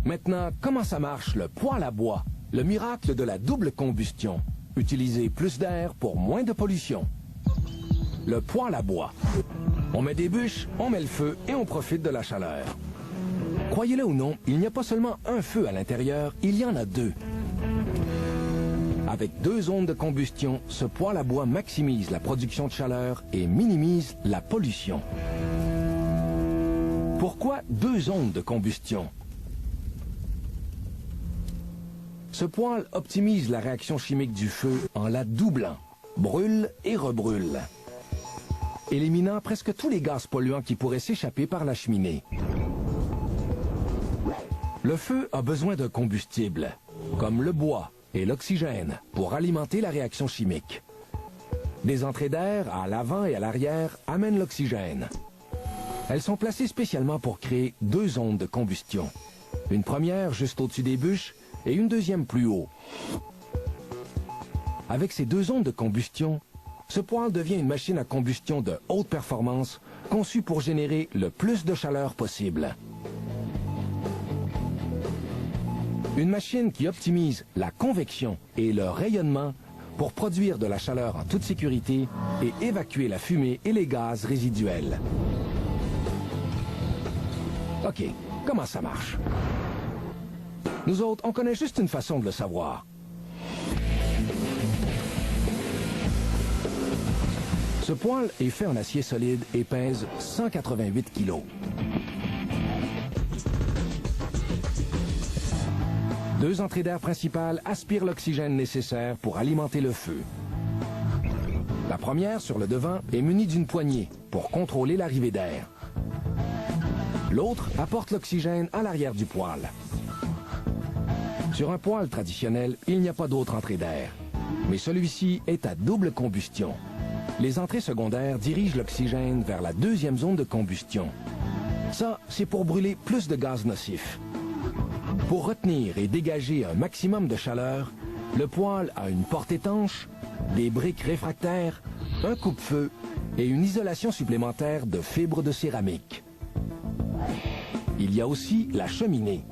Maintenant, comment ça marche le poêle à bois? Le miracle de la double combustion. Utiliser plus d'air pour moins de pollution. Le poêle à bois. On met des bûches, on met le feu et on profite de la chaleur. Croyez-le ou non, il n'y a pas seulement un feu à l'intérieur, il y en a deux. Avec deux zones de combustion, ce poêle à bois maximise la production de chaleur et minimise la pollution. Pourquoi deux zones de combustion? Ce poêle optimise la réaction chimique du feu en la doublant, brûle et rebrûle, éliminant presque tous les gaz polluants qui pourraient s'échapper par la cheminée. Le feu a besoin d'un combustible, comme le bois et l'oxygène, pour alimenter la réaction chimique. Des entrées d'air à l'avant et à l'arrière amènent l'oxygène. Elles sont placées spécialement pour créer deux zones de combustion. Une première juste au-dessus des bûches et une deuxième plus haut. Avec ces deux zones de combustion, ce poêle devient une machine à combustion de haute performance conçue pour générer le plus de chaleur possible. Une machine qui optimise la convection et le rayonnement pour produire de la chaleur en toute sécurité et évacuer la fumée et les gaz résiduels. OK, comment ça marche? Nous autres, on connaît juste une façon de le savoir. Ce poêle est fait en acier solide et pèse 188 kg. Deux entrées d'air principales aspirent l'oxygène nécessaire pour alimenter le feu. La première, sur le devant, est munie d'une poignée pour contrôler l'arrivée d'air. L'autre apporte l'oxygène à l'arrière du poêle. Sur un poêle traditionnel, il n'y a pas d'autre entrée d'air. Mais celui-ci est à double combustion. Les entrées secondaires dirigent l'oxygène vers la deuxième zone de combustion. Ça, c'est pour brûler plus de gaz nocifs. Pour retenir et dégager un maximum de chaleur, le poêle a une porte étanche, des briques réfractaires, un coupe-feu et une isolation supplémentaire de fibres de céramique. Il y a aussi la cheminée.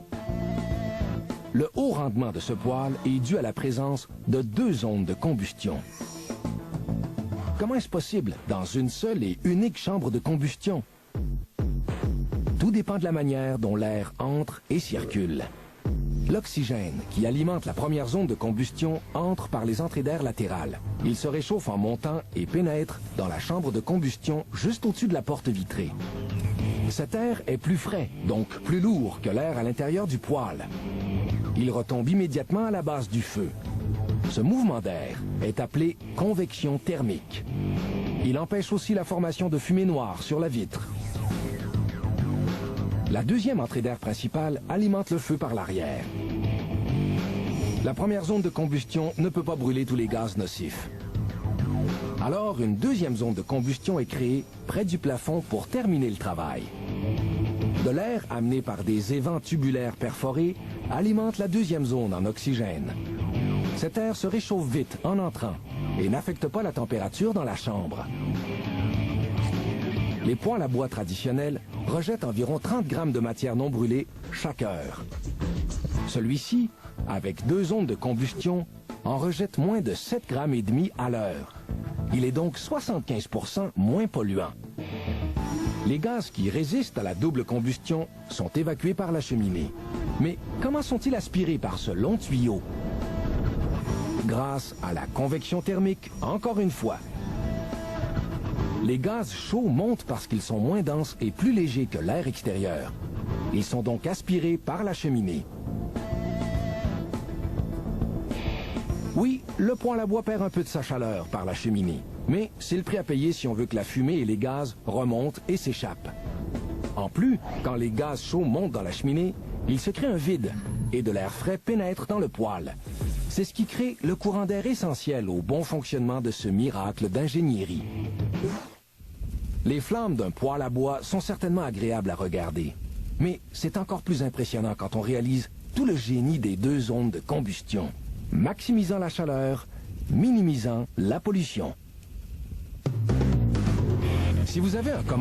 Le haut rendement de ce poêle est dû à la présence de deux zones de combustion. Comment est-ce possible dans une seule et unique chambre de combustion? Tout dépend de la manière dont l'air entre et circule. L'oxygène, qui alimente la première zone de combustion, entre par les entrées d'air latérales. Il se réchauffe en montant et pénètre dans la chambre de combustion juste au-dessus de la porte vitrée. Cet air est plus frais, donc plus lourd que l'air à l'intérieur du poêle. Il retombe immédiatement à la base du feu. Ce mouvement d'air est appelé convection thermique. Il empêche aussi la formation de fumée noire sur la vitre. La deuxième entrée d'air principale alimente le feu par l'arrière. La première zone de combustion ne peut pas brûler tous les gaz nocifs. Alors, une deuxième zone de combustion est créée près du plafond pour terminer le travail. De l'air amené par des évents tubulaires perforés alimente la deuxième zone en oxygène. Cet air se réchauffe vite en entrant et n'affecte pas la température dans la chambre. Les poêles à bois traditionnels rejettent environ 30 grammes de matière non brûlée chaque heure. Celui-ci, avec deux zones de combustion, en rejette moins de 7,5 grammes à l'heure. Il est donc 75% moins polluant. Les gaz qui résistent à la double combustion sont évacués par la cheminée. Mais comment sont-ils aspirés par ce long tuyau? Grâce à la convection thermique, encore une fois. Les gaz chauds montent parce qu'ils sont moins denses et plus légers que l'air extérieur. Ils sont donc aspirés par la cheminée. Oui, le poêle à bois perd un peu de sa chaleur par la cheminée, mais c'est le prix à payer si on veut que la fumée et les gaz remontent et s'échappent. En plus, quand les gaz chauds montent dans la cheminée, il se crée un vide et de l'air frais pénètre dans le poêle. C'est ce qui crée le courant d'air essentiel au bon fonctionnement de ce miracle d'ingénierie. Les flammes d'un poêle à bois sont certainement agréables à regarder, mais c'est encore plus impressionnant quand on réalise tout le génie des deux zones de combustion, maximisant la chaleur, minimisant la pollution. Si vous avez un commentaire